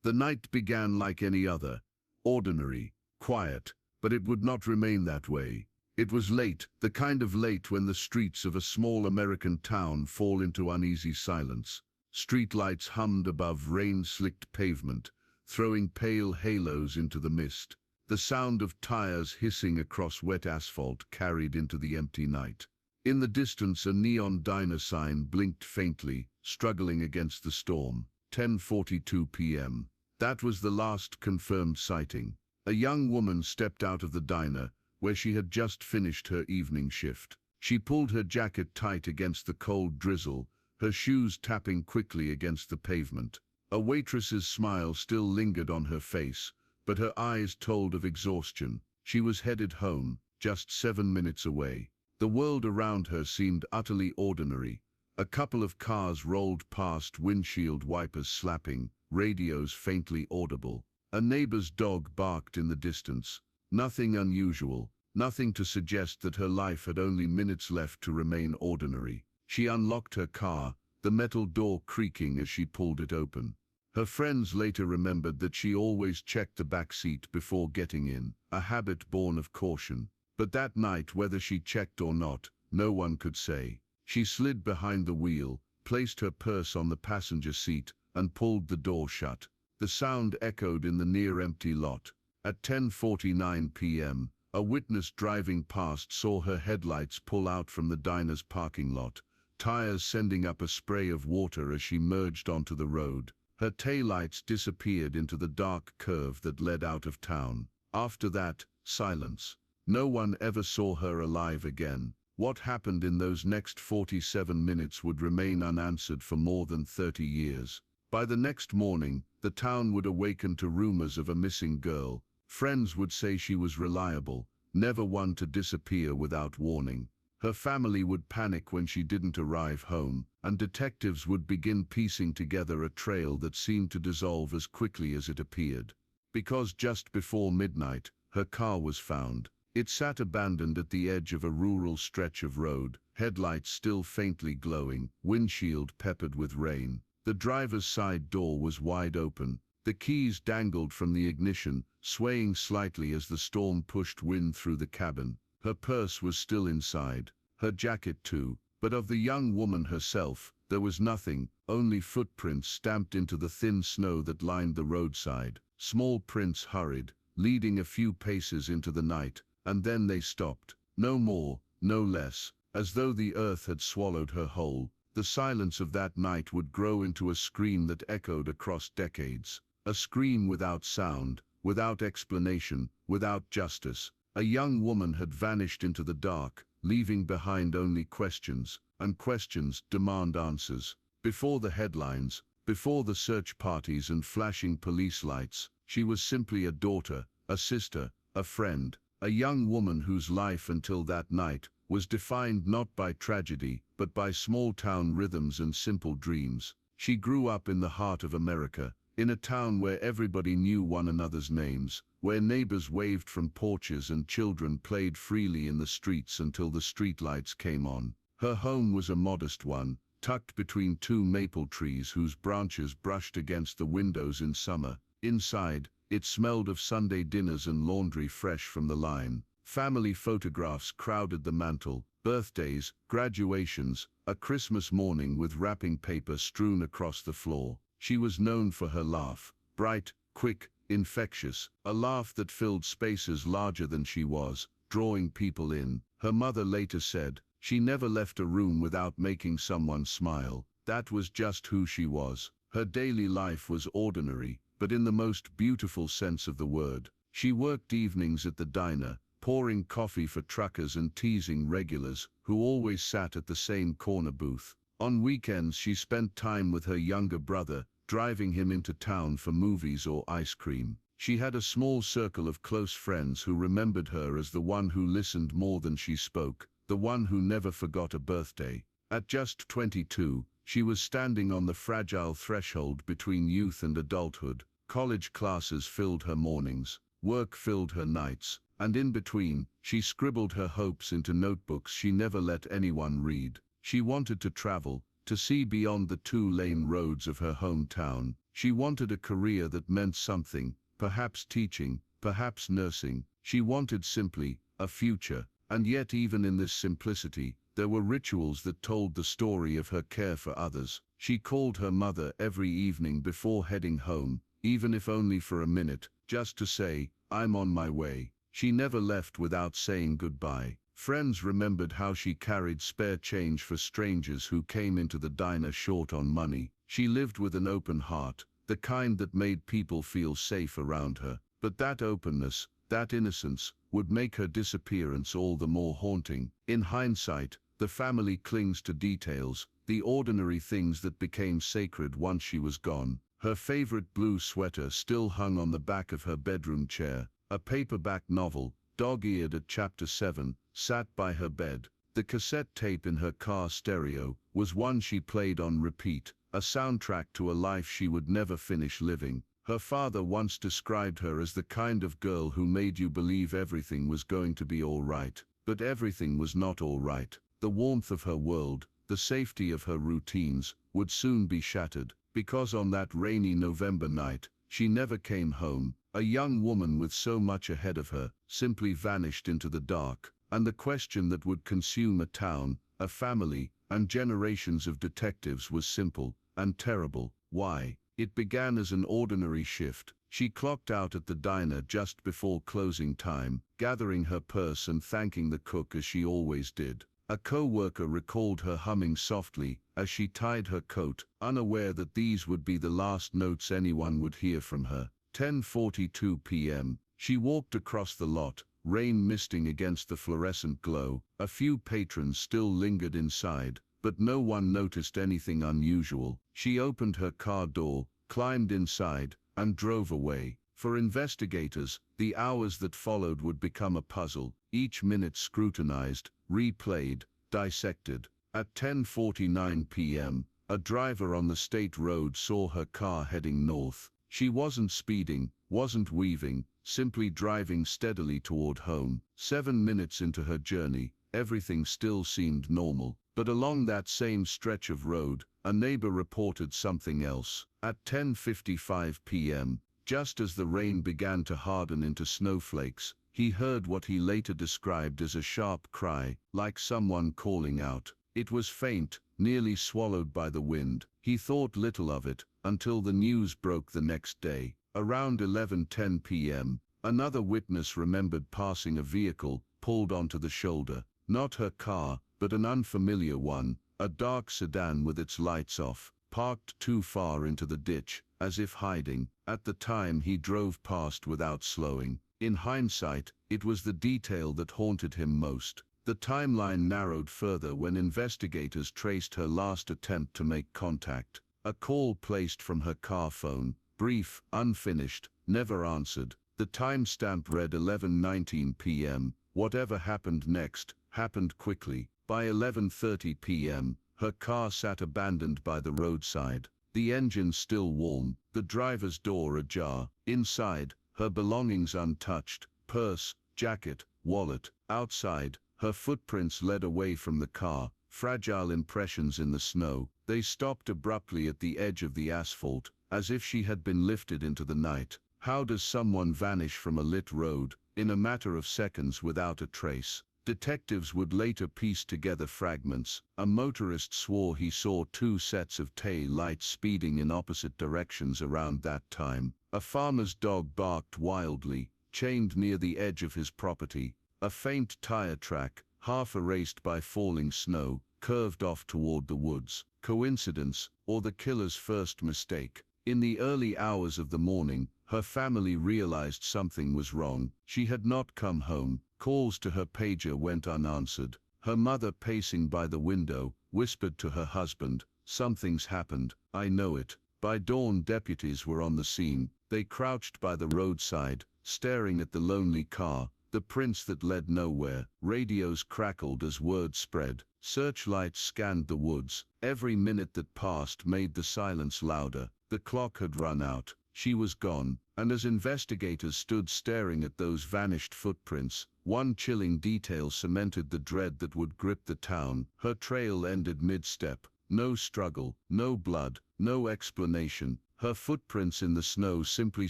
The night began like any other, ordinary, quiet, but it would not remain that way. It was late, the kind of late when the streets of a small American town fall into uneasy silence. Streetlights hummed above rain-slicked pavement, throwing pale halos into the mist. The sound of tires hissing across wet asphalt carried into the empty night. In the distance, a neon diner sign blinked faintly, struggling against the storm. 10:42 p.m. That was the last confirmed sighting. A young woman stepped out of the diner, where she had just finished her evening shift. She pulled her jacket tight against the cold drizzle, her shoes tapping quickly against the pavement. A waitress's smile still lingered on her face, but her eyes told of exhaustion. She was headed home, just 7 minutes away. The world around her seemed utterly ordinary. A couple of cars rolled past, windshield wipers slapping, radios faintly audible. A neighbor's dog barked in the distance. Nothing unusual, nothing to suggest that her life had only minutes left to remain ordinary. She unlocked her car, the metal door creaking as she pulled it open. Her friends later remembered that she always checked the back seat before getting in, a habit born of caution. But that night, whether she checked or not, no one could say. She slid behind the wheel, placed her purse on the passenger seat, and pulled the door shut. The sound echoed in the near-empty lot. At 10:49 p.m., a witness driving past saw her headlights pull out from the diner's parking lot, tires sending up a spray of water as she merged onto the road. Her taillights disappeared into the dark curve that led out of town. After that, silence. No one ever saw her alive again. What happened in those next 47 minutes would remain unanswered for more than 30 years. By the next morning, the town would awaken to rumors of a missing girl. Friends would say she was reliable, never one to disappear without warning. Her family would panic when she didn't arrive home, and detectives would begin piecing together a trail that seemed to dissolve as quickly as it appeared. Because just before midnight, her car was found. It sat abandoned at the edge of a rural stretch of road, headlights still faintly glowing, windshield peppered with rain. The driver's side door was wide open. The keys dangled from the ignition, swaying slightly as the storm pushed wind through the cabin. Her purse was still inside, her jacket too, but of the young woman herself, there was nothing, only footprints stamped into the thin snow that lined the roadside. Small prints hurried, leading a few paces into the night, and then they stopped. No more, no less, as though the earth had swallowed her whole. The silence of that night would grow into a scream that echoed across decades. A scream without sound, without explanation, without justice. A young woman had vanished into the dark, leaving behind only questions, and questions demand answers. Before the headlines, before the search parties and flashing police lights, she was simply a daughter, a sister, a friend, a young woman whose life until that night was defined not by tragedy, but by small-town rhythms and simple dreams. She grew up in the heart of America, in a town where everybody knew one another's names, where neighbors waved from porches and children played freely in the streets until the streetlights came on. Her home was a modest one, tucked between two maple trees whose branches brushed against the windows in summer. Inside, it smelled of Sunday dinners and laundry fresh from the line. Family photographs crowded the mantel, birthdays, graduations, a Christmas morning with wrapping paper strewn across the floor. She was known for her laugh, bright, quick, infectious, a laugh that filled spaces larger than she was, drawing people in. Her mother later said, "She never left a room without making someone smile." That was just who she was. Her daily life was ordinary, but in the most beautiful sense of the word. She worked evenings at the diner, pouring coffee for truckers and teasing regulars, who always sat at the same corner booth. On weekends she spent time with her younger brother, driving him into town for movies or ice cream. She had a small circle of close friends who remembered her as the one who listened more than she spoke, the one who never forgot a birthday. At just 22, she was standing on the fragile threshold between youth and adulthood. College classes filled her mornings, work filled her nights, and in between, she scribbled her hopes into notebooks she never let anyone read. She wanted to travel, to see beyond the two-lane roads of her hometown. She wanted a career that meant something, perhaps teaching, perhaps nursing. She wanted simply a future. And yet even in this simplicity, there were rituals that told the story of her care for others. She called her mother every evening before heading home, even if only for a minute, just to say, "I'm on my way." She never left without saying goodbye. Friends remembered how she carried spare change for strangers who came into the diner short on money. She lived with an open heart, the kind that made people feel safe around her. But that openness, that innocence, would make her disappearance all the more haunting. In hindsight, the family clings to details, the ordinary things that became sacred once she was gone. Her favorite blue sweater still hung on the back of her bedroom chair. A paperback novel, dog-eared at chapter 7, sat by her bed. The cassette tape in her car stereo was one she played on repeat, a soundtrack to a life she would never finish living. Her father once described her as the kind of girl who made you believe everything was going to be all right. But everything was not all right. The warmth of her world, the safety of her routines, would soon be shattered, because on that rainy November night, she never came home. A young woman with so much ahead of her, simply vanished into the dark. And the question that would consume a town, a family, and generations of detectives was simple and terrible. Why? It began as an ordinary shift. She clocked out at the diner just before closing time, gathering her purse and thanking the cook as she always did. A co-worker recalled her humming softly as she tied her coat, unaware that these would be the last notes anyone would hear from her. 10:42 p.m. She walked across the lot, rain misting against the fluorescent glow. A few patrons still lingered inside, but no one noticed anything unusual. She opened her car door, climbed inside, and drove away. For investigators, the hours that followed would become a puzzle, each minute scrutinized, replayed, dissected. At 10:49 p.m., a driver on the state road saw her car heading north. She wasn't speeding, wasn't weaving, simply driving steadily toward home. 7 minutes into her journey, everything still seemed normal. But along that same stretch of road, a neighbor reported something else. At 10:55 p.m., just as the rain began to harden into snowflakes, he heard what he later described as a sharp cry, like someone calling out. It was faint, nearly swallowed by the wind. He thought little of it, until the news broke the next day. Around 11:10 p.m., another witness remembered passing a vehicle, pulled onto the shoulder. Not her car, but an unfamiliar one, a dark sedan with its lights off, parked too far into the ditch, as if hiding. At the time he drove past without slowing. In hindsight, it was the detail that haunted him most. The timeline narrowed further when investigators traced her last attempt to make contact. A call placed from her car phone, brief, unfinished, never answered. The timestamp read 11:19 p.m. Whatever happened next, happened quickly. By 11:30 p.m., her car sat abandoned by the roadside. The engine still warm, the driver's door ajar. Inside, her belongings untouched, purse, jacket, wallet. Outside, her footprints led away from the car, fragile impressions in the snow. They stopped abruptly at the edge of the asphalt, as if she had been lifted into the night. How does someone vanish from a lit road, in a matter of seconds without a trace? Detectives would later piece together fragments. A motorist swore he saw 2 sets of tail lights speeding in opposite directions around that time. A farmer's dog barked wildly, chained near the edge of his property. A faint tire track, half erased by falling snow, curved off toward the woods. Coincidence, or the killer's first mistake? In the early hours of the morning, her family realized something was wrong. She had not come home. Calls to her pager went unanswered. Her mother, pacing by the window, whispered to her husband, "Something's happened, I know it." By dawn, deputies were on the scene. They crouched by the roadside, staring at the lonely car, the prints that led nowhere. Radios crackled as word spread. Searchlights scanned the woods. Every minute that passed made the silence louder. The clock had run out. She was gone. And as investigators stood staring at those vanished footprints, one chilling detail cemented the dread that would grip the town. Her trail ended mid-step. No struggle, no blood, no explanation. Her footprints in the snow simply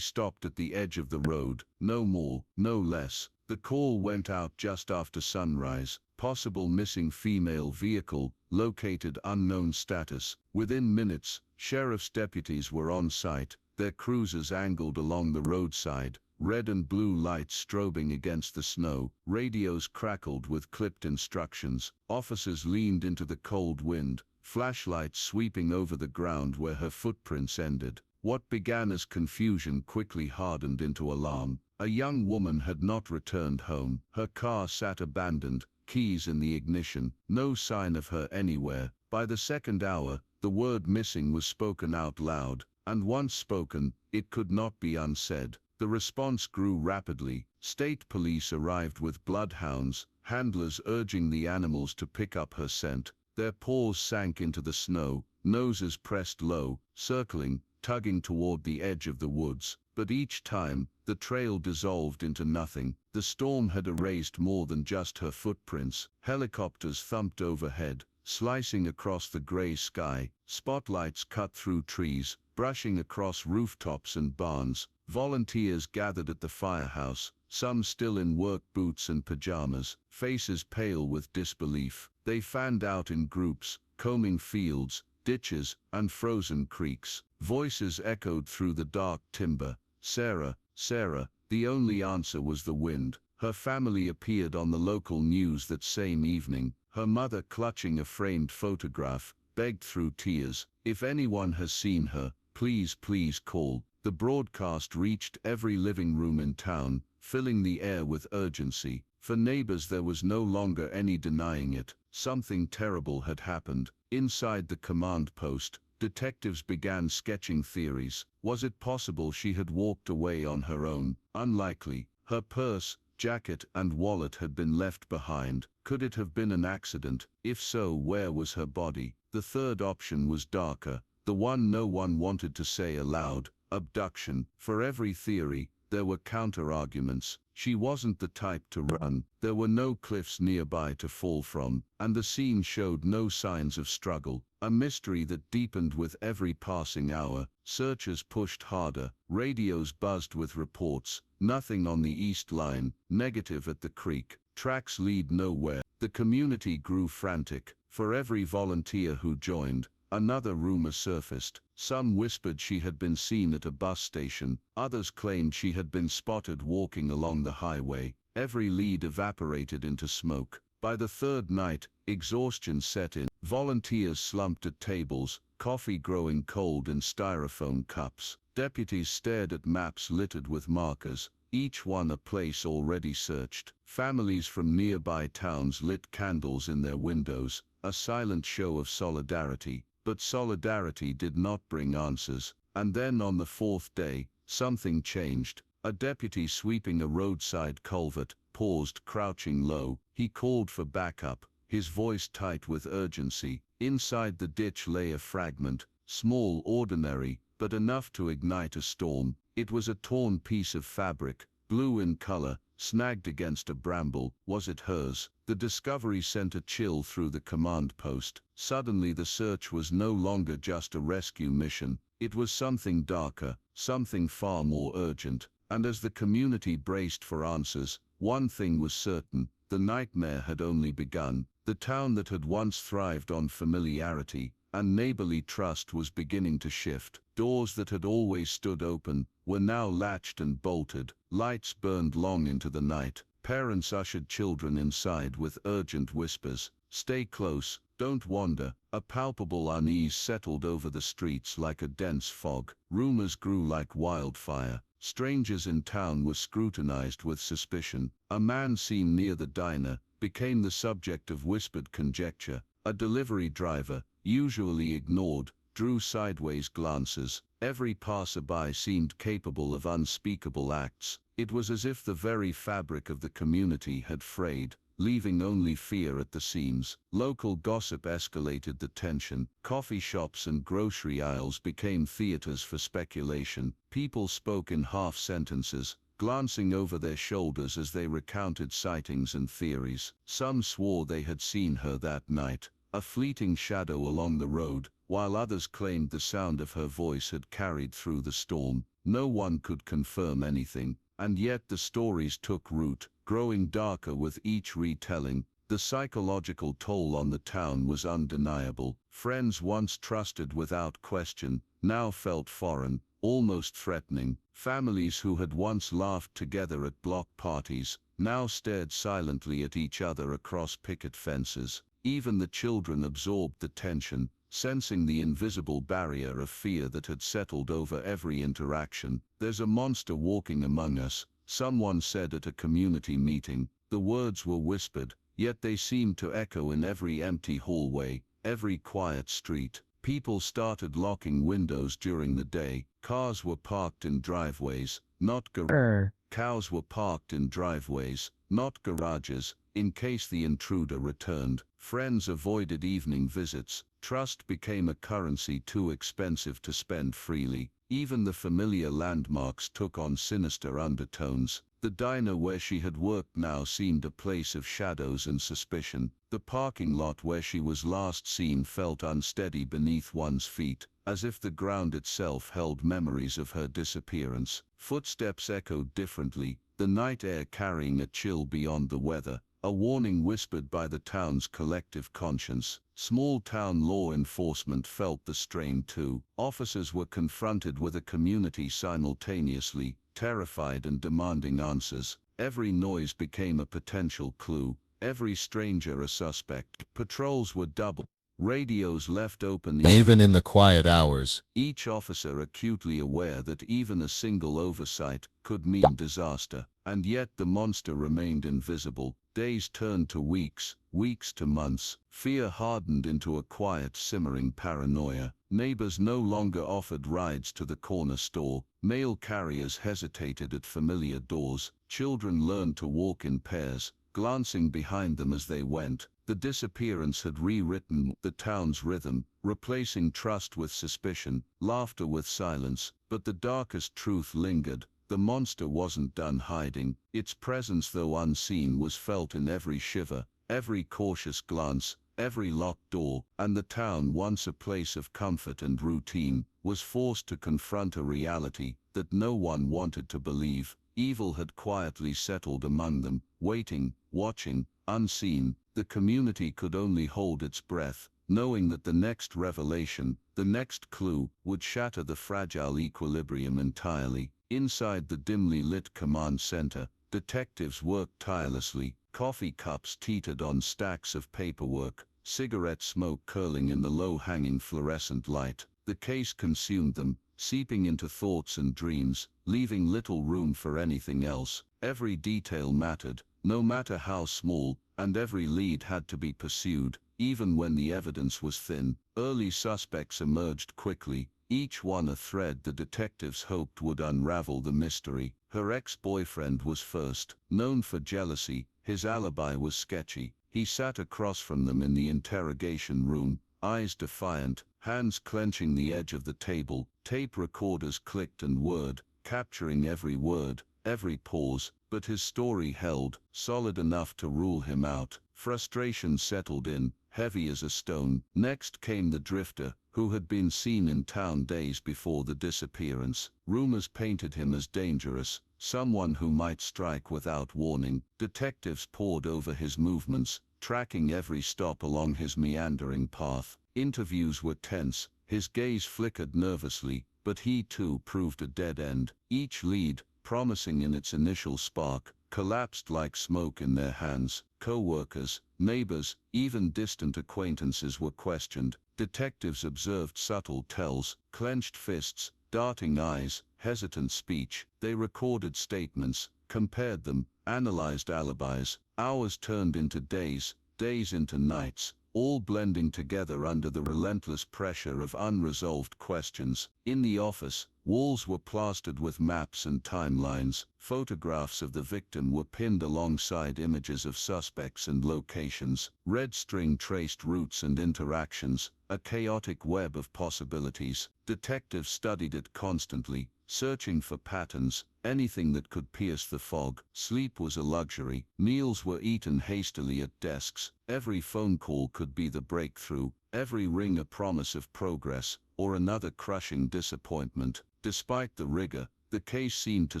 stopped at the edge of the road, no more, no less. The call went out just after sunrise. Possible missing female vehicle, located unknown status. Within minutes, sheriff's deputies were on site, their cruisers angled along the roadside, red and blue lights strobing against the snow. Radios crackled with clipped instructions. Officers leaned into the cold wind, flashlights sweeping over the ground where her footprints ended. What began as confusion quickly hardened into alarm. A young woman had not returned home. Her car sat abandoned, keys in the ignition, no sign of her anywhere. By the second hour, the word missing was spoken out loud, and once spoken, it could not be unsaid. The response grew rapidly. State police arrived with bloodhounds, handlers urging the animals to pick up her scent. Their paws sank into the snow, noses pressed low, circling, tugging toward the edge of the woods. But each time, the trail dissolved into nothing. The storm had erased more than just her footprints. Helicopters thumped overhead, slicing across the gray sky. Spotlights cut through trees, brushing across rooftops and barns. Volunteers gathered at the firehouse, some still in work boots and pajamas, faces pale with disbelief. They fanned out in groups, combing fields, ditches, and frozen creeks. Voices echoed through the dark timber. Sarah, Sarah. The only answer was the wind. Her family appeared on the local news that same evening. Her mother, clutching a framed photograph, begged through tears, "If anyone has seen her, please, please call." The broadcast reached every living room in town, filling the air with urgency. For neighbors there was no longer any denying it. Something terrible had happened. Inside the command post, detectives began sketching theories. Was it possible she had walked away on her own? Unlikely. Her purse, jacket, and wallet had been left behind. Could it have been an accident? If so, where was her body? The third option was darker, the one no one wanted to say aloud: abduction. For every theory, there were counter-arguments. She wasn't the type to run. There were no cliffs nearby to fall from, and the scene showed no signs of struggle. A mystery that deepened with every passing hour. Searchers pushed harder. Radios buzzed with reports. Nothing on the east line. Negative at the creek. Tracks lead nowhere. The community grew frantic. For every volunteer who joined, another rumor surfaced. Some whispered she had been seen at a bus station. Others claimed she had been spotted walking along the highway. Every lead evaporated into smoke. By the third night, exhaustion set in. Volunteers slumped at tables, coffee growing cold in styrofoam cups. Deputies stared at maps littered with markers, each one a place already searched. Families from nearby towns lit candles in their windows, a silent show of solidarity. But solidarity did not bring answers. And then on the fourth day, something changed. A deputy sweeping a roadside culvert paused, crouching low. He called for backup, his voice tight with urgency. Inside the ditch lay a fragment, small, ordinary, but enough to ignite a storm. It was a torn piece of fabric, blue in color, snagged against a bramble. Was it hers? The discovery sent a chill through the command post. Suddenly the search was no longer just a rescue mission. It was something darker, something far more urgent. And as the community braced for answers, one thing was certain: the nightmare had only begun. The town that had once thrived on familiarity and neighborly trust was beginning to shift. Doors that had always stood open were now latched and bolted. Lights burned long into the night. Parents ushered children inside with urgent whispers. "Stay close, don't wander." A palpable unease settled over the streets like a dense fog. Rumors grew like wildfire. Strangers in town were scrutinized with suspicion. A man seen near the diner became the subject of whispered conjecture. A delivery driver, usually ignored, drew sideways glances. Every passerby seemed capable of unspeakable acts. It was as if the very fabric of the community had frayed, leaving only fear at the seams. Local gossip escalated the tension. Coffee shops and grocery aisles became theaters for speculation. People spoke in half sentences, glancing over their shoulders as they recounted sightings and theories. Some swore they had seen her that night. a fleeting shadow along the road, while others claimed the sound of her voice had carried through the storm. No one could confirm anything, and yet the stories took root, growing darker with each retelling. The psychological toll on the town was undeniable. Friends once trusted without question, now felt foreign, almost threatening. Families who had once laughed together at block parties, now stared silently at each other across picket fences. Even the children absorbed the tension, sensing the invisible barrier of fear that had settled over every interaction. "There's a monster walking among us," someone said at a community meeting. The words were whispered, yet they seemed to echo in every empty hallway, every quiet street. People started locking windows during the day. Cars were parked in driveways, not garages. Cows were parked in driveways, not garages, in case the intruder returned. Friends avoided evening visits. Trust became a currency too expensive to spend freely. Even the familiar landmarks took on sinister undertones. The diner where she had worked now seemed a place of shadows and suspicion. The parking lot where she was last seen felt unsteady beneath one's feet, as if the ground itself held memories of her disappearance. Footsteps echoed differently, the night air carrying a chill beyond the weather, a warning whispered by the town's collective conscience. Small-town law enforcement felt the strain too. Officers were confronted with a community simultaneously, terrified and demanding answers. Every noise became a potential clue, every stranger a suspect. Patrols were doubled, radios left open even in the quiet hours. each officer acutely aware that even a single oversight could mean disaster. And yet the monster remained invisible. Days turned to weeks, weeks to months. Fear hardened into a quiet, simmering paranoia. Neighbors no longer offered rides to the corner store. Mail carriers hesitated at familiar doors. Children learned to walk in pairs, glancing behind them as they went. The disappearance had rewritten the town's rhythm, replacing trust with suspicion, laughter with silence. But the darkest truth lingered. The monster wasn't done hiding. Its presence, though unseen, was felt in every shiver, every cautious glance, every locked door. And the town, once a place of comfort and routine, was forced to confront a reality that no one wanted to believe. Evil had quietly settled among them, waiting, watching, unseen. The community could only hold its breath, knowing that the next revelation, the next clue, would shatter the fragile equilibrium entirely. Inside the dimly lit command center, detectives worked tirelessly. Coffee cups teetered on stacks of paperwork, cigarette smoke curling in the low-hanging fluorescent light. The case consumed them, seeping into thoughts and dreams, leaving little room for anything else. Every detail mattered, no matter how small, and every lead had to be pursued, even when the evidence was thin. Early suspects emerged quickly, each one a thread the detectives hoped would unravel the mystery. Her ex-boyfriend was first. Known for jealousy, his alibi was sketchy. He sat across from them in the interrogation room, eyes defiant, hands clenching the edge of the table. Tape recorders clicked and whirred, capturing every word, every pause. But his story held, solid enough to rule him out. Frustration settled in, heavy as a stone. Next came the drifter, who had been seen in town days before the disappearance. Rumors painted him as dangerous, someone who might strike without warning. Detectives pored over his movements, tracking every stop along his meandering path. Interviews were tense, his gaze flickered nervously, but he too proved a dead end. Each lead, promising in its initial spark, collapsed like smoke in their hands. Co-workers, neighbors, even distant acquaintances were questioned. Detectives observed subtle tells, clenched fists, darting eyes, hesitant speech. They recorded statements, compared them, analyzed alibis. Hours turned into days, days into nights, all blending together under the relentless pressure of unresolved questions. In the office, walls were plastered with maps and timelines. Photographs of the victim were pinned alongside images of suspects and locations. Red string traced routes and interactions, a chaotic web of possibilities. Detectives studied it constantly, searching for patterns, anything that could pierce the fog. Sleep was a luxury. Meals were eaten hastily at desks. Every phone call could be the breakthrough, every ring a promise of progress, or another crushing disappointment. Despite the rigor, the case seemed to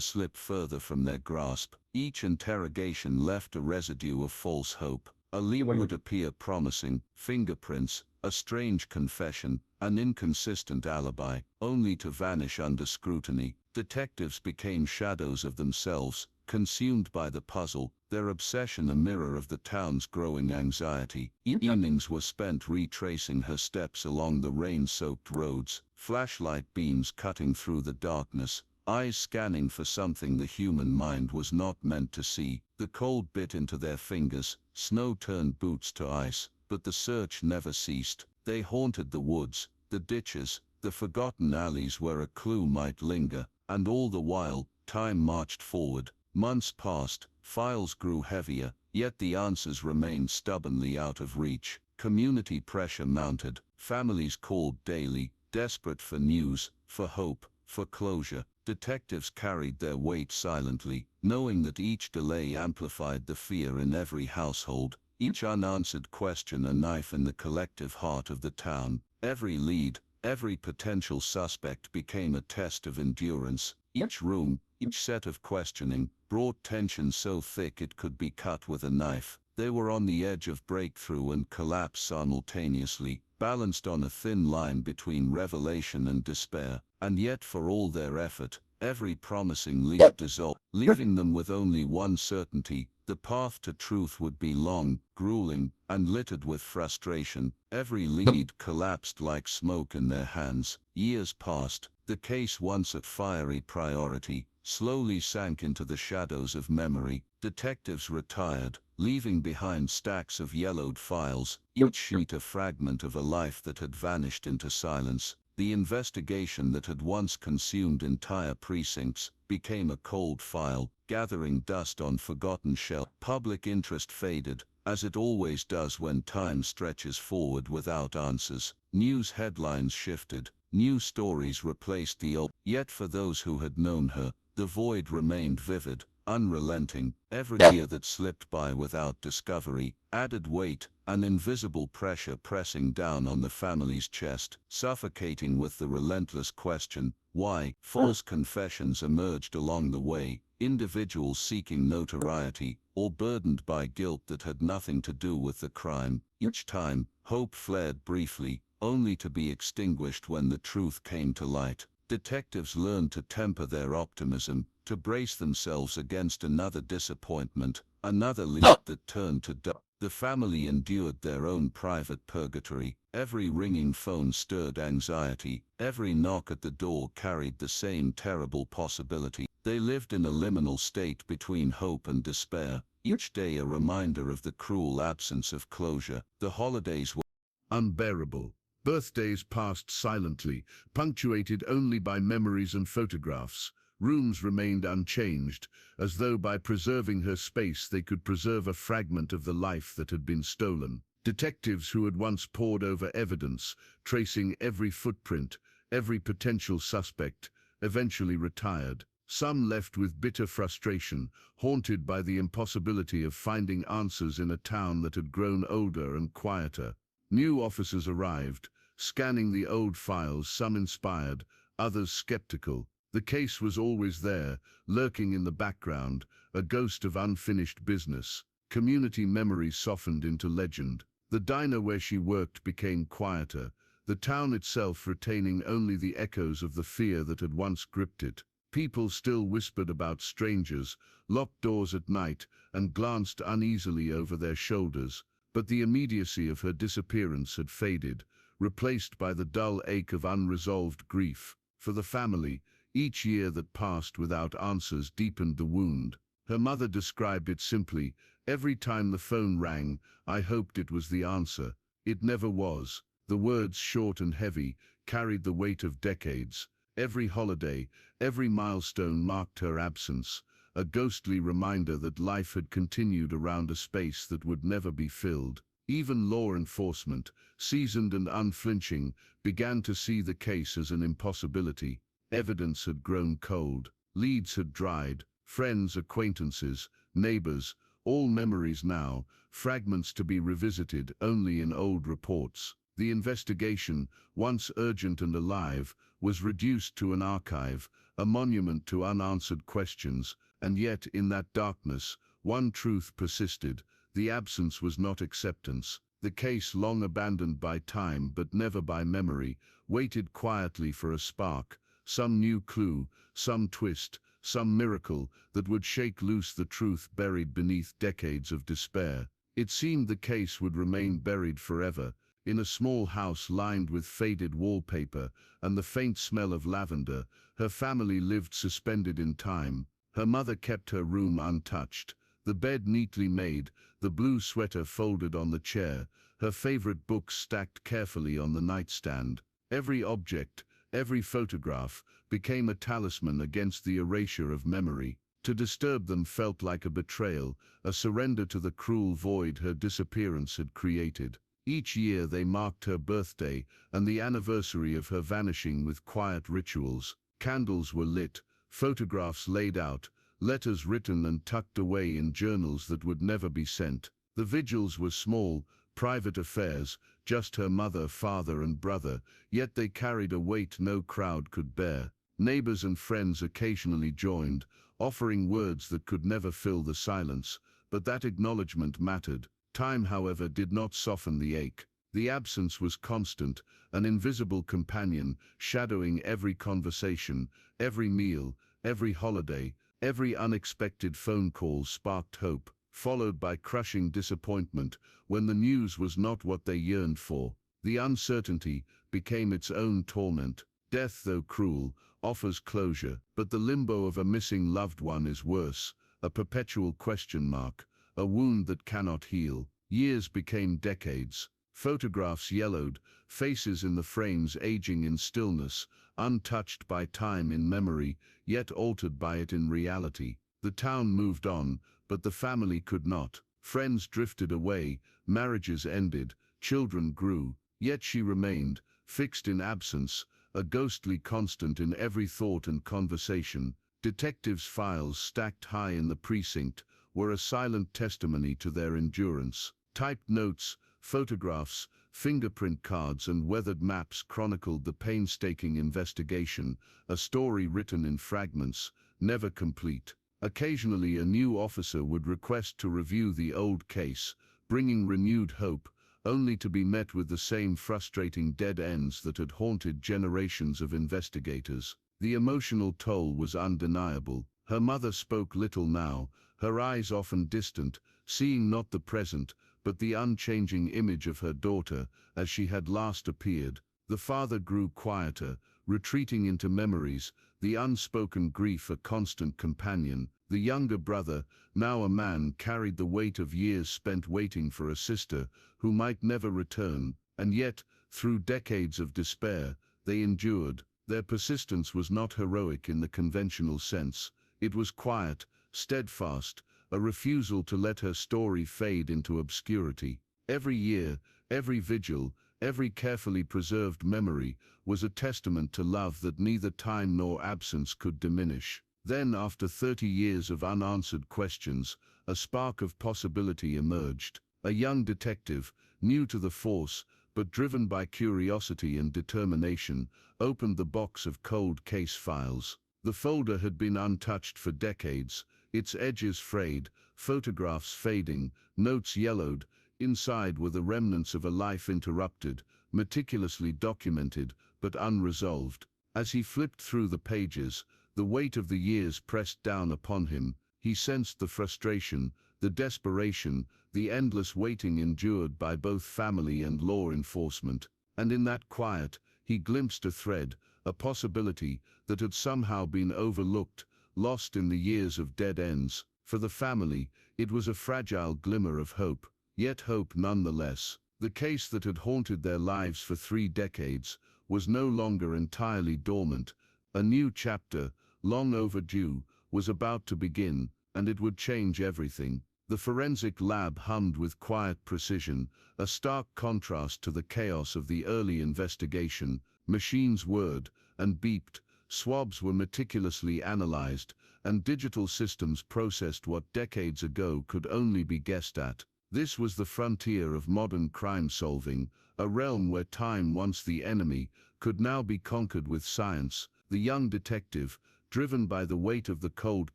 slip further from their grasp. Each interrogation left a residue of false hope. A lead would appear promising, fingerprints, a strange confession, an inconsistent alibi, only to vanish under scrutiny. Detectives became shadows of themselves, consumed by the puzzle, their obsession a mirror of the town's growing anxiety. Evenings were spent retracing her steps along the rain-soaked roads, flashlight beams cutting through the darkness, eyes scanning for something the human mind was not meant to see. The cold bit into their fingers, snow turned boots to ice, but the search never ceased. They haunted the woods, the ditches, the forgotten alleys where a clue might linger, and all the while, time marched forward. Months passed, files grew heavier, yet the answers remained stubbornly out of reach. Community pressure mounted, families called daily, desperate for news, for hope, for closure. Detectives carried their weight silently, knowing that each delay amplified the fear in every household, each unanswered question a knife in the collective heart of the town. Every lead, every potential suspect became a test of endurance. Each room, each set of questioning, brought tension so thick it could be cut with a knife. They were on the edge of breakthrough and collapse simultaneously, balanced on a thin line between revelation and despair. And yet for all their effort, every promising lead dissolved, leaving them with only one certainty: the path to truth would be long, grueling, and littered with frustration. Every lead collapsed like smoke in their hands. Years passed. The case, once a fiery priority, slowly sank into the shadows of memory. Detectives retired, leaving behind stacks of yellowed files, each sheet a fragment of a life that had vanished into silence. The investigation that had once consumed entire precincts became a cold file, gathering dust on forgotten shelves. Public interest faded, as it always does when time stretches forward without answers. News headlines shifted, new stories replaced the old. Yet for those who had known her, the void remained vivid, unrelenting. Every year that slipped by without discovery added weight, an invisible pressure pressing down on the family's chest, suffocating with the relentless question, why? False confessions emerged along the way, individuals seeking notoriety, or burdened by guilt that had nothing to do with the crime. Each time, hope flared briefly, only to be extinguished when the truth came to light. Detectives learned to temper their optimism, to brace themselves against another disappointment, another lead that turned to dust. The family endured their own private purgatory. Every ringing phone stirred anxiety. Every knock at the door carried the same terrible possibility. They lived in a liminal state between hope and despair, each day a reminder of the cruel absence of closure. The holidays were unbearable. Birthdays passed silently, punctuated only by memories and photographs. Rooms remained unchanged, as though by preserving her space they could preserve a fragment of the life that had been stolen. Detectives who had once pored over evidence, tracing every footprint, every potential suspect, eventually retired. Some left with bitter frustration, haunted by the impossibility of finding answers in a town that had grown older and quieter. New officers arrived, scanning the old files, some inspired, others skeptical. The case was always there, lurking in the background, a ghost of unfinished business. Community memories softened into legend. The diner where she worked became quieter, the town itself retaining only the echoes of the fear that had once gripped it. People still whispered about strangers, locked doors at night, and glanced uneasily over their shoulders. But the immediacy of her disappearance had faded, replaced by the dull ache of unresolved grief. For the family, each year that passed without answers deepened the wound. Her mother described it simply: every time the phone rang, I hoped it was the answer. It never was. The words, short and heavy, carried the weight of decades. Every holiday, every milestone marked her absence, a ghostly reminder that life had continued around a space that would never be filled. Even law enforcement, seasoned and unflinching, began to see the case as an impossibility. Evidence had grown cold, leads had dried, friends, acquaintances, neighbors, all memories now, fragments to be revisited only in old reports. The investigation, once urgent and alive, was reduced to an archive, a monument to unanswered questions, and yet in that darkness, one truth persisted: the absence was not acceptance. The case, long abandoned by time but never by memory, waited quietly for a spark, some new clue, some twist, some miracle that would shake loose the truth buried beneath decades of despair. It seemed the case would remain buried forever, in a small house lined with faded wallpaper and the faint smell of lavender. Her family lived suspended in time. Her mother kept her room untouched, the bed neatly made, the blue sweater folded on the chair, her favorite books stacked carefully on the nightstand. Every object, every photograph, became a talisman against the erasure of memory. To disturb them felt like a betrayal, a surrender to the cruel void her disappearance had created. Each year they marked her birthday and the anniversary of her vanishing with quiet rituals. Candles were lit, photographs laid out, letters written and tucked away in journals that would never be sent. The vigils were small, private affairs, just her mother, father and brother, yet they carried a weight no crowd could bear. Neighbors and friends occasionally joined, offering words that could never fill the silence, but that acknowledgement mattered. Time, however, did not soften the ache. The absence was constant, an invisible companion, shadowing every conversation, every meal, every holiday. Every unexpected phone call sparked hope, followed by crushing disappointment when the news was not what they yearned for. The uncertainty became its own torment. Death, though cruel, offers closure, but the limbo of a missing loved one is worse, a perpetual question mark, a wound that cannot heal. Years became decades. Photographs yellowed, faces in the frames aging in stillness, untouched by time in memory, yet altered by it in reality. The town moved on, but the family could not. Friends drifted away, marriages ended, children grew, yet she remained, fixed in absence, a ghostly constant in every thought and conversation. Detectives' files stacked high in the precinct were a silent testimony to their endurance. Typed notes, photographs, fingerprint cards and weathered maps chronicled the painstaking investigation, a story written in fragments, never complete. Occasionally a new officer would request to review the old case, bringing renewed hope, only to be met with the same frustrating dead ends that had haunted generations of investigators. The emotional toll was undeniable. Her mother spoke little now, her eyes often distant, seeing not the present, but the unchanging image of her daughter as she had last appeared. The father grew quieter, retreating into memories, the unspoken grief a constant companion. The younger brother, now a man, carried the weight of years spent waiting for a sister who might never return, and yet, through decades of despair, they endured. Their persistence was not heroic in the conventional sense. It was quiet, steadfast, a refusal to let her story fade into obscurity. Every year, every vigil, every carefully preserved memory was a testament to love that neither time nor absence could diminish. Then, after 30 years of unanswered questions, a spark of possibility emerged. A young detective, new to the force, but driven by curiosity and determination, opened the box of cold case files. The folder had been untouched for decades, its edges frayed, photographs fading, notes yellowed. Inside were the remnants of a life interrupted, meticulously documented, but unresolved. As he flipped through the pages, the weight of the years pressed down upon him. He sensed the frustration, the desperation, the endless waiting endured by both family and law enforcement. And in that quiet, he glimpsed a thread, a possibility that had somehow been overlooked, lost in the years of dead ends. For the family, it was a fragile glimmer of hope, yet hope nonetheless. The case that had haunted their lives for 3 decades was no longer entirely dormant. A new chapter, long overdue, was about to begin, and it would change everything. The forensic lab hummed with quiet precision, a stark contrast to the chaos of the early investigation. Machines whirred and beeped, swabs were meticulously analyzed, and digital systems processed what decades ago could only be guessed at. This was the frontier of modern crime solving, a realm where time, once the enemy, could now be conquered with science. The young detective, driven by the weight of the cold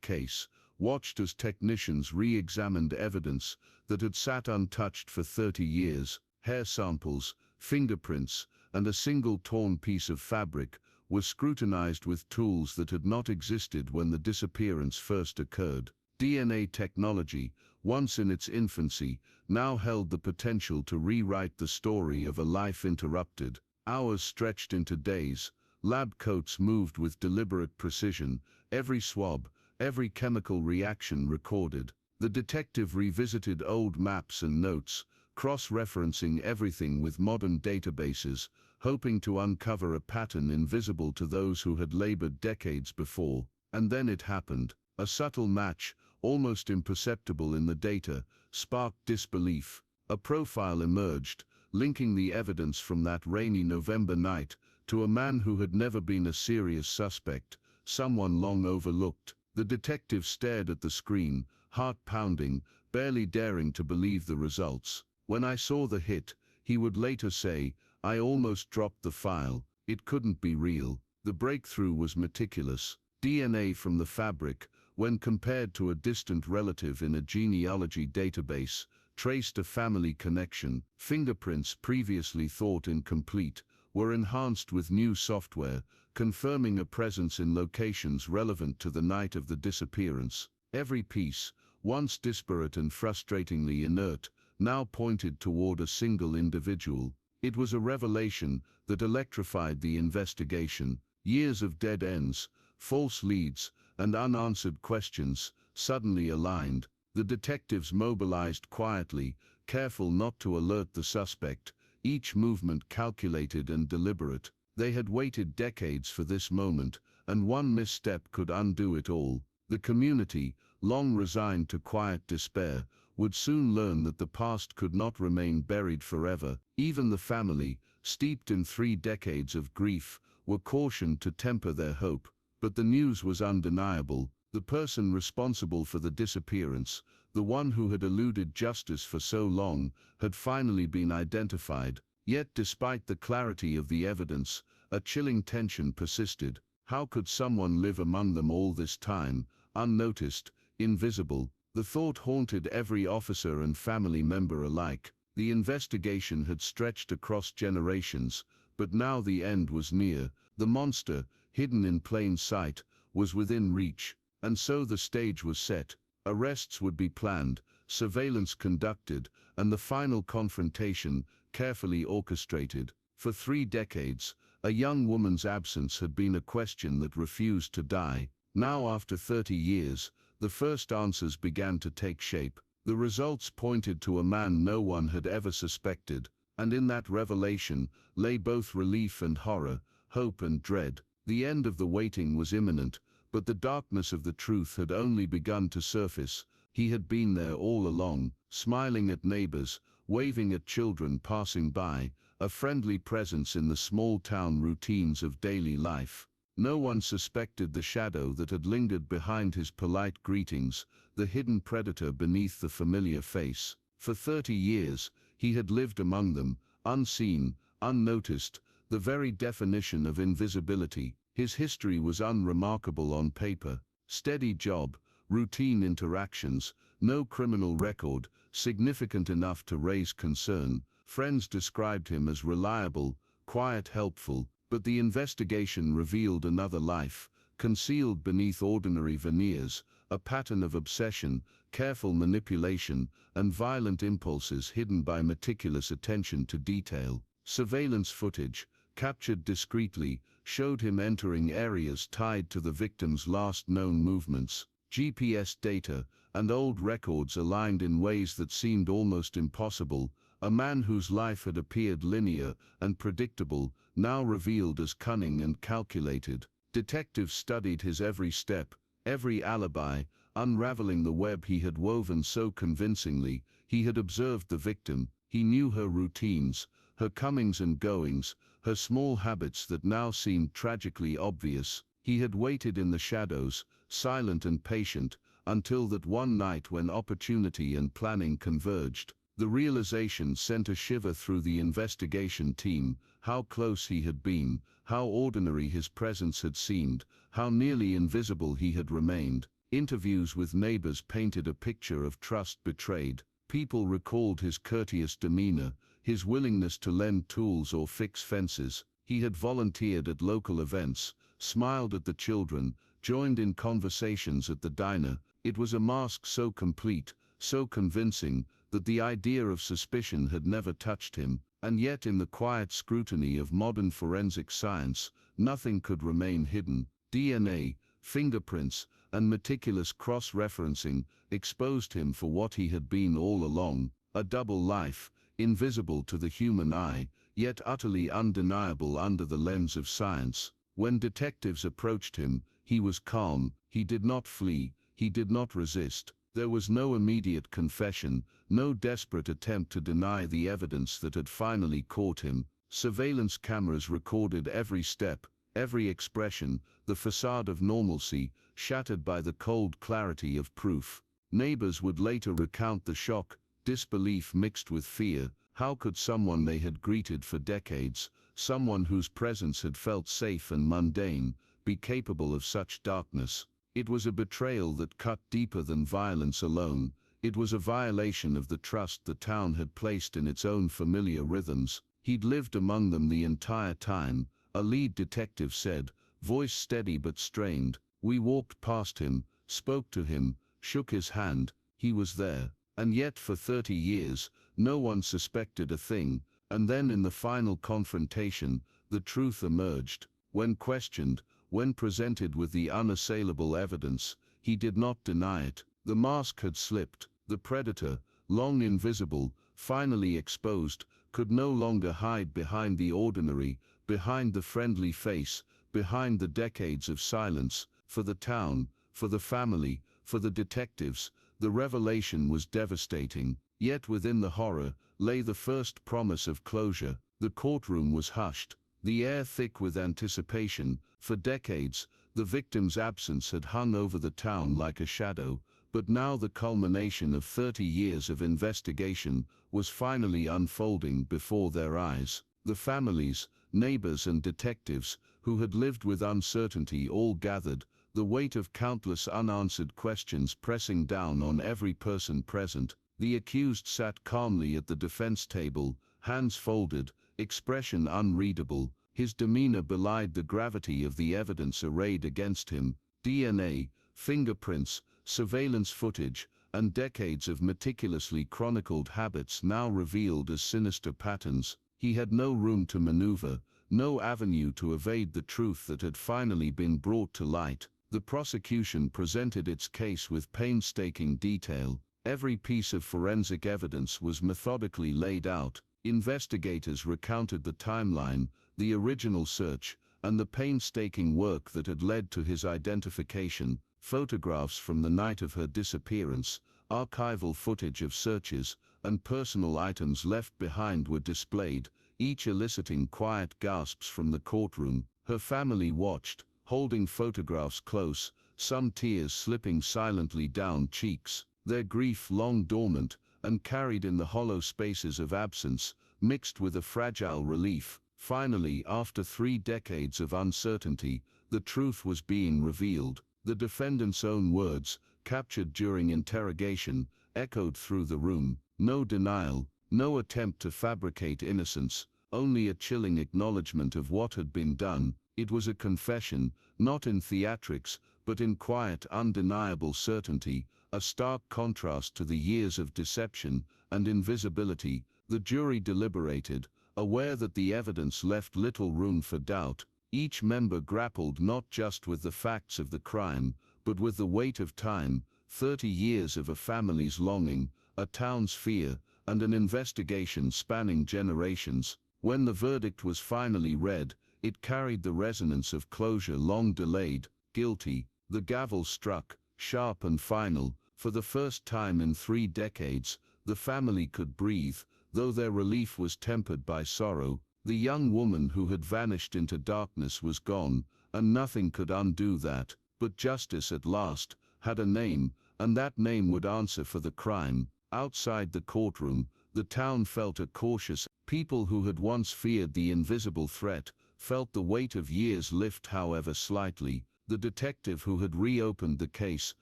case, watched as technicians re-examined evidence that had sat untouched for 30 years. Hair samples, fingerprints, and a single torn piece of fabric were scrutinized with tools that had not existed when the disappearance first occurred. DNA technology, once in its infancy, now held the potential to rewrite the story of a life interrupted. Hours stretched into days, lab coats moved with deliberate precision, every swab, every chemical reaction recorded. The detective revisited old maps and notes, cross-referencing everything with modern databases, hoping to uncover a pattern invisible to those who had labored decades before. And then it happened. A subtle match, almost imperceptible in the data, sparked disbelief. A profile emerged, linking the evidence from that rainy November night to a man who had never been a serious suspect, someone long overlooked. The detective stared at the screen, heart pounding, barely daring to believe the results. "When I saw the hit," he would later say, "I almost dropped the file. It couldn't be real." The breakthrough was meticulous. DNA from the fabric, when compared to a distant relative in a genealogy database, traced a family connection. Fingerprints previously thought incomplete were enhanced with new software, confirming a presence in locations relevant to the night of the disappearance. Every piece, once disparate and frustratingly inert, now pointed toward a single individual. It was a revelation that electrified the investigation. Years of dead ends, false leads, and unanswered questions suddenly aligned. The detectives mobilized quietly, careful not to alert the suspect, each movement calculated and deliberate. They had waited decades for this moment, and one misstep could undo it all. The community, long resigned to quiet despair, would soon learn that the past could not remain buried forever. Even the family, steeped in 3 decades of grief, were cautioned to temper their hope. But the news was undeniable. The person responsible for the disappearance, the one who had eluded justice for so long, had finally been identified. Yet despite the clarity of the evidence, a chilling tension persisted. How could someone live among them all this time, unnoticed, invisible? The thought haunted every officer and family member alike. The investigation had stretched across generations, but now the end was near. The monster, hidden in plain sight, was within reach. And so the stage was set. Arrests would be planned, surveillance conducted, and the final confrontation carefully orchestrated. For 3 decades, a young woman's absence had been a question that refused to die. Now, after 30 years, the first answers began to take shape. The results pointed to a man no one had ever suspected, and in that revelation lay both relief and horror, hope and dread. The end of the waiting was imminent, but the darkness of the truth had only begun to surface. He had been there all along, smiling at neighbors, waving at children passing by, a friendly presence in the small-town routines of daily life. No one suspected the shadow that had lingered behind his polite greetings, the hidden predator beneath the familiar face. For 30 years, he had lived among them, unseen, unnoticed, the very definition of invisibility. His history was unremarkable on paper. Steady job, routine interactions, no criminal record, significant enough to raise concern. Friends described him as reliable, quiet, helpful, but the investigation revealed another life, concealed beneath ordinary veneers, a pattern of obsession, careful manipulation, and violent impulses hidden by meticulous attention to detail. Surveillance footage, captured discreetly, showed him entering areas tied to the victim's last known movements. GPS data and old records aligned in ways that seemed almost impossible. A man whose life had appeared linear and predictable, now revealed as cunning and calculated. Detectives studied his every step, every alibi, unraveling the web he had woven so convincingly. He had observed the victim, he knew her routines, her comings and goings, her small habits that now seemed tragically obvious. He had waited in the shadows, silent and patient, until that one night when opportunity and planning converged. The realization sent a shiver through the investigation team, how close he had been, how ordinary his presence had seemed, how nearly invisible he had remained. Interviews with neighbors painted a picture of trust betrayed. People recalled his courteous demeanor, his willingness to lend tools or fix fences. He had volunteered at local events, smiled at the children, joined in conversations at the diner. It was a mask so complete, so convincing, that the idea of suspicion had never touched him. And yet in the quiet scrutiny of modern forensic science, nothing could remain hidden. DNA, fingerprints, and meticulous cross-referencing exposed him for what he had been all along, a double life, invisible to the human eye, yet utterly undeniable under the lens of science. When detectives approached him, he was calm, he did not flee, he did not resist. There was no immediate confession, no desperate attempt to deny the evidence that had finally caught him. Surveillance cameras recorded every step, every expression, the facade of normalcy, shattered by the cold clarity of proof. Neighbors would later recount the shock, disbelief mixed with fear. How could someone they had greeted for decades, someone whose presence had felt safe and mundane, be capable of such darkness? It was a betrayal that cut deeper than violence alone. It was a violation of the trust the town had placed in its own familiar rhythms. He'd lived among them the entire time, a lead detective said, voice steady but strained. We walked past him, spoke to him, shook his hand. He was there. And yet for 30 years, no one suspected a thing. And then in the final confrontation, the truth emerged. When questioned, when presented with the unassailable evidence, he did not deny it. The mask had slipped. The predator, long invisible, finally exposed, could no longer hide behind the ordinary, behind the friendly face, behind the decades of silence. For the town, for the family, for the detectives, the revelation was devastating. Yet within the horror lay the first promise of closure. The courtroom was hushed, the air thick with anticipation. For decades, the victim's absence had hung over the town like a shadow, but now the culmination of 30 years of investigation was finally unfolding before their eyes. The families, neighbors and detectives, who had lived with uncertainty, all gathered, the weight of countless unanswered questions pressing down on every person present. The accused sat calmly at the defense table, hands folded, expression unreadable. His demeanor belied the gravity of the evidence arrayed against him. DNA, fingerprints, surveillance footage, and decades of meticulously chronicled habits now revealed as sinister patterns. He had no room to maneuver, no avenue to evade the truth that had finally been brought to light. The prosecution presented its case with painstaking detail. Every piece of forensic evidence was methodically laid out. Investigators recounted the timeline, the original search, and the painstaking work that had led to his identification. Photographs from the night of her disappearance, archival footage of searches, and personal items left behind were displayed, each eliciting quiet gasps from the courtroom. Her family watched, holding photographs close, some tears slipping silently down cheeks, their grief long dormant and carried in the hollow spaces of absence, mixed with a fragile relief. Finally, after 3 decades of uncertainty, the truth was being revealed. The defendant's own words, captured during interrogation, echoed through the room. No denial, no attempt to fabricate innocence, only a chilling acknowledgement of what had been done. It was a confession, not in theatrics, but in quiet, undeniable certainty, a stark contrast to the years of deception and invisibility. The jury deliberated, aware that the evidence left little room for doubt. Each member grappled not just with the facts of the crime, but with the weight of time, 30 years of a family's longing, a town's fear, and an investigation spanning generations. When the verdict was finally read, it carried the resonance of closure long delayed. Guilty. The gavel struck, sharp and final. For the first time in 3 decades, the family could breathe, though their relief was tempered by sorrow. The young woman who had vanished into darkness was gone, and nothing could undo that. But justice at last had a name, and that name would answer for the crime. Outside the courtroom, the town felt a cautious. People who had once feared the invisible threat felt the weight of years lift, however slightly. The detective who had reopened the case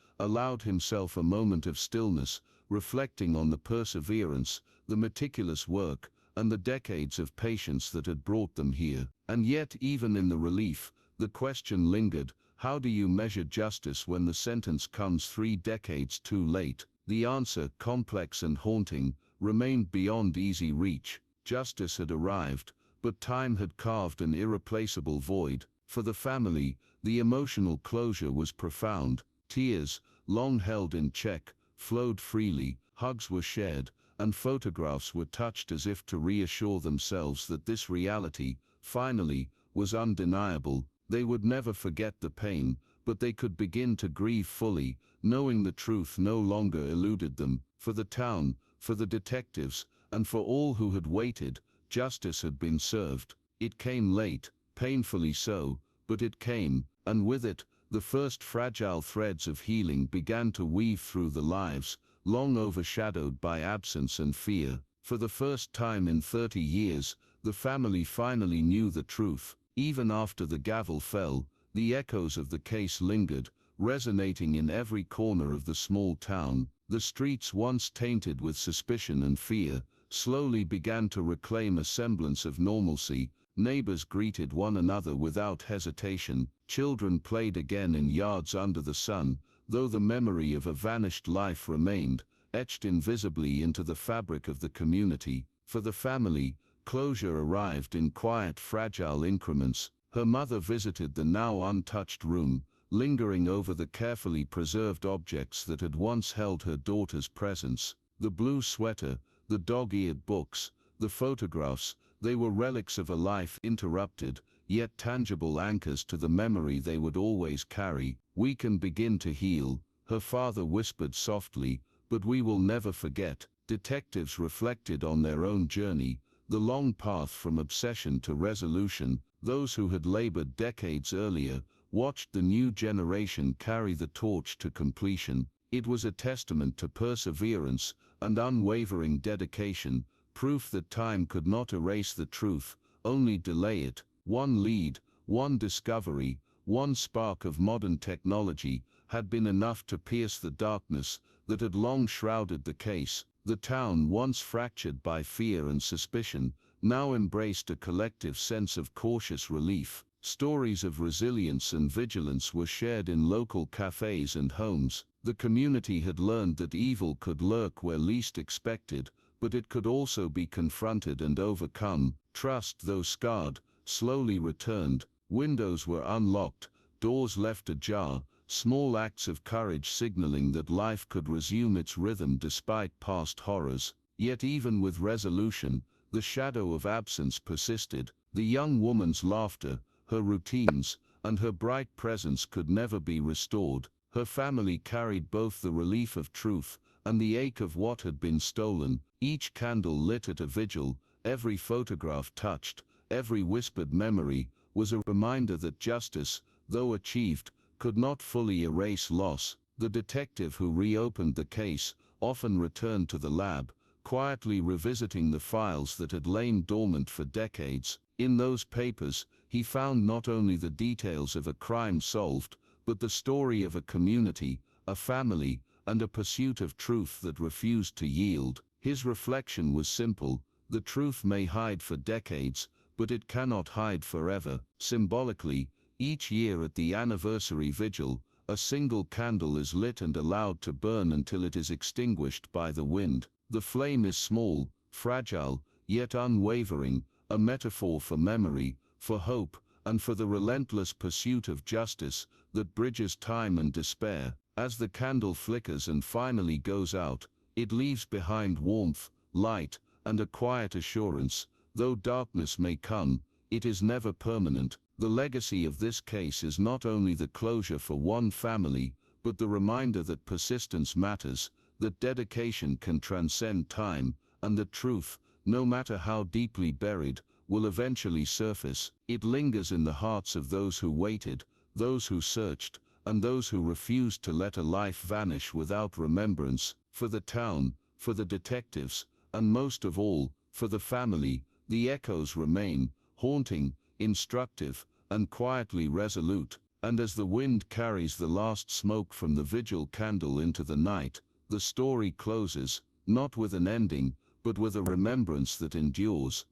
allowed himself a moment of stillness, reflecting on the perseverance, the meticulous work, and the decades of patience that had brought them here. And yet, even in the relief, the question lingered: how do you measure justice when the sentence comes 3 decades too late? The answer, complex and haunting, remained beyond easy reach. Justice had arrived, but time had carved an irreplaceable void. For the family, the emotional closure was profound. Tears, long held in check, flowed freely, hugs were shared, and photographs were touched as if to reassure themselves that this reality, finally, was undeniable. They would never forget the pain, but they could begin to grieve fully, knowing the truth no longer eluded them. For the town, for the detectives, and for all who had waited, justice had been served. It came late, painfully so, but it came, and with it, the first fragile threads of healing began to weave through the lives, long overshadowed by absence and fear. For the first time in 30 years, the family finally knew the truth. Even after the gavel fell, the echoes of the case lingered, resonating in every corner of the small town. The streets, once tainted with suspicion and fear, slowly began to reclaim a semblance of normalcy. Neighbors greeted one another without hesitation. Children played again in yards under the sun, though the memory of a vanished life remained, etched invisibly into the fabric of the community. For the family, closure arrived in quiet, fragile increments. Her mother visited the now untouched room, lingering over the carefully preserved objects that had once held her daughter's presence. The blue sweater, the dog-eared books, the photographs, they were relics of a life interrupted, yet tangible anchors to the memory they would always carry. "We can begin to heal," her father whispered softly, "but we will never forget." Detectives reflected on their own journey, the long path from obsession to resolution. Those who had labored decades earlier watched the new generation carry the torch to completion. It was a testament to perseverance and unwavering dedication, proof that time could not erase the truth, only delay it. One lead, one discovery, one spark of modern technology had been enough to pierce the darkness that had long shrouded the case. The town, once fractured by fear and suspicion, now embraced a collective sense of cautious relief. Stories of resilience and vigilance were shared in local cafes and homes. The community had learned that evil could lurk where least expected, but it could also be confronted and overcome. Trust, though scarred, slowly returned. Windows were unlocked, doors left ajar, small acts of courage signaling that life could resume its rhythm despite past horrors. Yet even with resolution, the shadow of absence persisted. The young woman's laughter, her routines, and her bright presence could never be restored. Her family carried both the relief of truth and the ache of what had been stolen. Each candle lit at a vigil, every photograph touched, every whispered memory, was a reminder that justice, though achieved, could not fully erase loss. The detective who reopened the case often returned to the lab, quietly revisiting the files that had lain dormant for decades. In those papers, he found not only the details of a crime solved, but the story of a community, a family, and a pursuit of truth that refused to yield. His reflection was simple: the truth may hide for decades, but it cannot hide forever. Symbolically, each year at the anniversary vigil, a single candle is lit and allowed to burn until it is extinguished by the wind. The flame is small, fragile, yet unwavering, a metaphor for memory, for hope, and for the relentless pursuit of justice that bridges time and despair. As the candle flickers and finally goes out, it leaves behind warmth, light, and a quiet assurance: though darkness may come, it is never permanent. The legacy of this case is not only the closure for one family, but the reminder that persistence matters, that dedication can transcend time, and that truth, no matter how deeply buried, will eventually surface. It lingers in the hearts of those who waited, those who searched, and those who refused to let a life vanish without remembrance. For the town, for the detectives, and most of all, for the family, the echoes remain, haunting, instructive, and quietly resolute. And as the wind carries the last smoke from the vigil candle into the night, the story closes, not with an ending, but with a remembrance that endures.